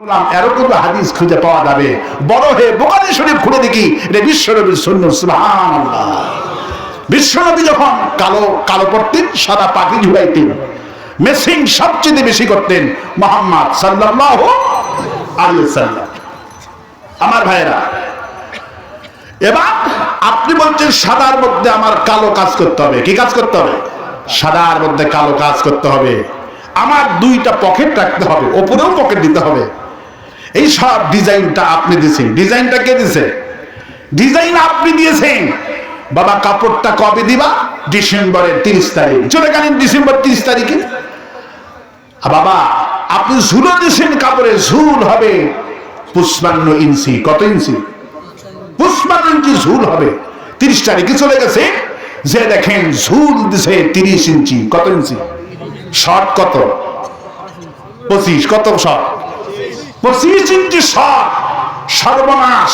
বললাম এরকম হাদিস খুঁজে পাওয়া যাবে, বড় হয়ে বুখারী শরীফ খুলে দেখি এটা বিশ্বনবীর সুন্নাত। সুবহানাল্লাহ। বিশ্বনবী যখন কালো পড়তেন, সাদা পাখি ঝুলাইতেন, মেসিং সবচেয়ে বেশি করতেন মুহাম্মদ সাল্লাল্লাহু আলাইহি ওয়াসাল্লাম। আমার ভাইরা, এবার আপনি বলছেন সাদার মধ্যে আমার কালো কাজ করতে হবে। কি কাজ করতে হবে? সাদার মধ্যে কালো কাজ করতে হবে। আমার দুইটা পকেট রাখতে হবে, ওপরেও পকেট দিতে হবে। এই সব ডিজাইনটা আপনি দিয়েছেন। ডিজাইনটা কে দিয়েছে? ডিজাইন আপনি দিয়েছেন। বাবা কাপড়টা কবে দিবা? ডিসেম্বরের 30 তারিখ। চলে গেলেন ডিসেম্বর 30 তারিখে। বাবা আপনি ঝুলও দিয়েছেন, কাপড়ে ঝুল হবে 55 ইঞ্চি। কত ইঞ্চি? 55 ইঞ্চি ঝুল হবে। 30 তারিখে চলে গেছে, যে দেখেন ঝুল দিছে 30 ইঞ্চি। কত ইঞ্চি? শর্ট কত? 25। কত শর্ট? 25 ইঞ্চি শর্ট। সর্বনাশ,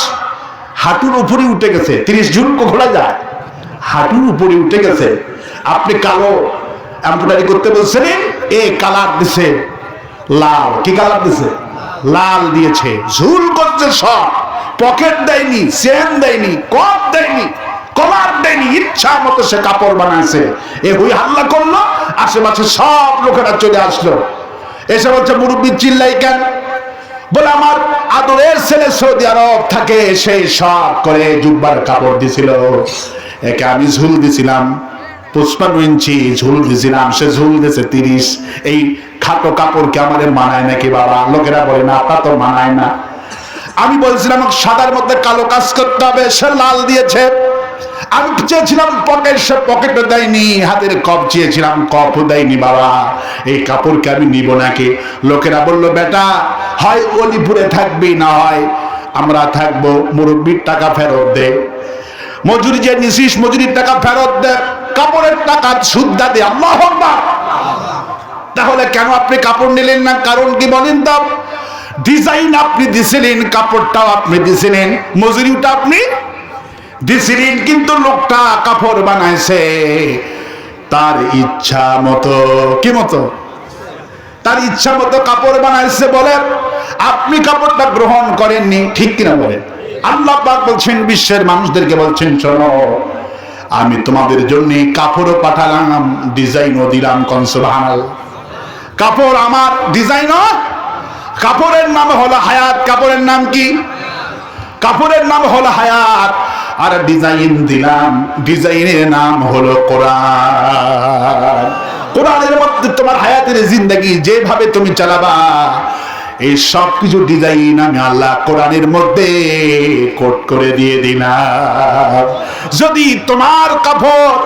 হাঁটুর উপরে উঠে গেছে। 30 ঝুল খোলা যায়, হাঁটুর উপরে উঠে গেছে। আপনি কালো এমব্রয়ডারি করতে বলছিলেন, এ কালার দিছে লাল। কি কালার দিছে? লাল দিয়েছে। ঝুল করছে শর্ট, পকেট দেয়নি, চেন দেয়নি, কপ দেয়নি, কলার দেয়নি, ইচ্ছা মতো সে কাপড় বানাইছে। এ হুই হাল্লা করলো, আশেপাশে সব লোকেরা চলে আসলো, এসে বলছে মুরব্বি চিল্লাই কেন? বলে আমার আদরের ছেলে সৌদি আরব থাকে, সেই সব করে জুব্বার কাপড় দিছিল, একে আমি ঝুল দিছিলাম 55 ইঞ্চি ঝুল দিছিলাম, সে ঝুল দিয়েছে 30। এই খাটো কাপড়কে আমাদের মানায় নাকি বাবা? লোকেরা বলে না, তা তো মানায় না। আমি বলছিলাম সাদার মধ্যে কালো কাজ করতে হবে, সে লাল দিয়েছে। আমি চেয়েছিলাম পকেট, সে পকেটও দেয়নি। হাতের কপ চেয়েছিলাম, কপও দেয়নি। বাবা এই কাপড়কে আমি নিব নাকি? লোকেরা বললো বেটা হয় অলিপুরে থাকবি, না হয় আমরা থাকবো, মুরব্বির টাকা ফেরত দে, মজুরি যে নিছিস মজুরির টাকা ফেরত দে, কাপড়ের টাকা সুদ্ধা দে। আল্লাহু আকবার। তাহলে কেন আপনি কাপড় নিলেন না? কারণ কি বলেন তো? ডিজাইন আপনি দিছিলেন, কাপড়টাও আপনি দিছিলেন, মজুরিটা আপনি দিছিলেন, কিন্তু লোকটা কাপড় বানাইছে তার ইচ্ছা মতো। কি মতো? তার ইচ্ছা মতো কাপড় বানাইছে বলে আপনি কাপড়টা গ্রহণ করেননি। ঠিক কিনা বলেন? আল্লাহ পাক বলছেন, বিশ্বের মানুষদেরকে বলছেন, শোনো আমি তোমাদের জন্য কাপড়ও পাঠালাম, ডিজাইনও দিলাম। কোন সুবহানাল্লাহ। কাপড় আমার, ডিজাইনও। কাপড়ের নাম হলো হায়াত। কাপড়ের নাম কি? কাপড়ের নাম হলো হায়াত। আর ডিজাইন দিলাম, ডিজাইনের নাম হলো কোরআন। কোরআনের মধ্যে তোমার হায়াতের জিন্দেগি যেভাবে তুমি চালাবা, এই সব কিছু ডিজাইন আমি আল্লাহ কোরআনের মধ্যে কোট করে দিয়ে দিলাম। যদি তোমার কাপড়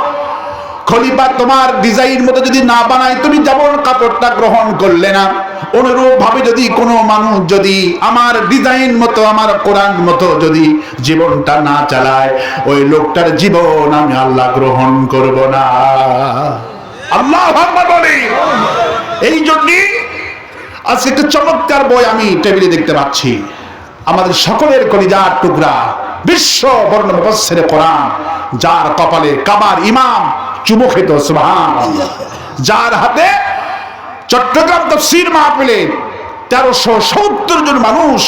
খলিফা তোমার ডিজাইন মতো যদি না বানায়, তুমি যেমন কাপড়টা গ্রহণ করলে না, অনুরূপ ভাবে যদি কোনো মানুষ যদি আমার ডিজাইন মতো, আমার কোরআন মতো যদি জীবনটা না চালায়, ওই লোকটার জীবন আমি আল্লাহ গ্রহণ করব না। আল্লাহু আকবার বলি। এই জন্যই আজকে একটা চমৎকার বই আমি টেবিলে দেখতে পাচ্ছি, আমাদের সকলের কলিজার টুকরা, বিশ্ব বর্ণ মুফাসসিরে কোরআন, যার কপালে কাবার ইমাম চুমু খেত, সুবহানাল্লাহ, যার হাতে চট্টগ্রাম তাফসীর মাহফিলে 1370 জন মানুষ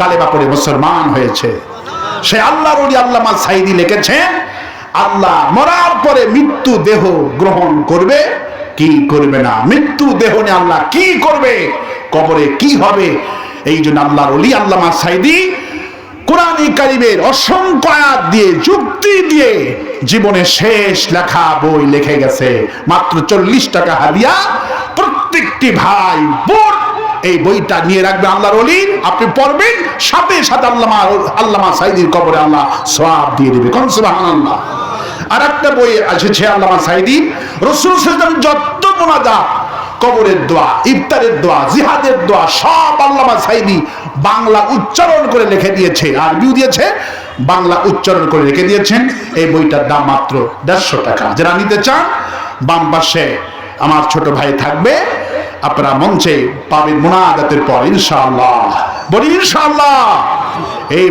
কালেমা পড়ে মুসলমান হয়েছে, সে আল্লাহর ওলি আল্লামা সাঈদী লিখেছেন, আল্লাহ মরার পরে মৃত্যু দেহ গ্রহণ করবে কি করবে না, মৃত্যু দেহ নিয়ে আল্লাহ কি করবে, কবরে কি হবে। এই জন্য আল্লাহর ওলি আল্লামা সাঈদী কোরআন কারীমের অসংখ্য আয়াত দিয়ে, যুক্তি দিয়ে জীবনে শেষ লেখা বই লিখে গেছে। মাত্র 40 টাকা হাদিয়া। প্রত্যেকটি ভাই বোন এই বইটা নিয়ে রাখবেন আল্লাহর ওলির, আপনি পড়বেন, সাথে সাথে আল্লামা সাঈদীর কবরে আল্লাহ সওয়াব দিয়ে দিবে। কোন সুবহানাল্লাহ। আর একটা বই এসেছে আল্লামা সাঈদী, রাসূল সাল্লাল্লাহু আলাইহি ওয়াসাল্লাম যত মুনাজাত, কবরের দোয়া, ইফতারের দোয়া, জিহাদের দোয়া, সব আল্লামা সাঈদী বাংলা উচ্চারণ করে লিখে দিয়েছে, আরবিও দিয়েছে, বাংলা উচ্চারণ করে লিখে দিয়েছেন। এই বইটার দাম মাত্র 150 টাকা। যারা নিতে চান, বাম পাশে আমার ছোট ভাই থাকবে, আপনারা মঞ্চে পাবেন মুনাজাতের পর ইনশাআল্লাহ। বলি ইনশাআল্লাহ। এই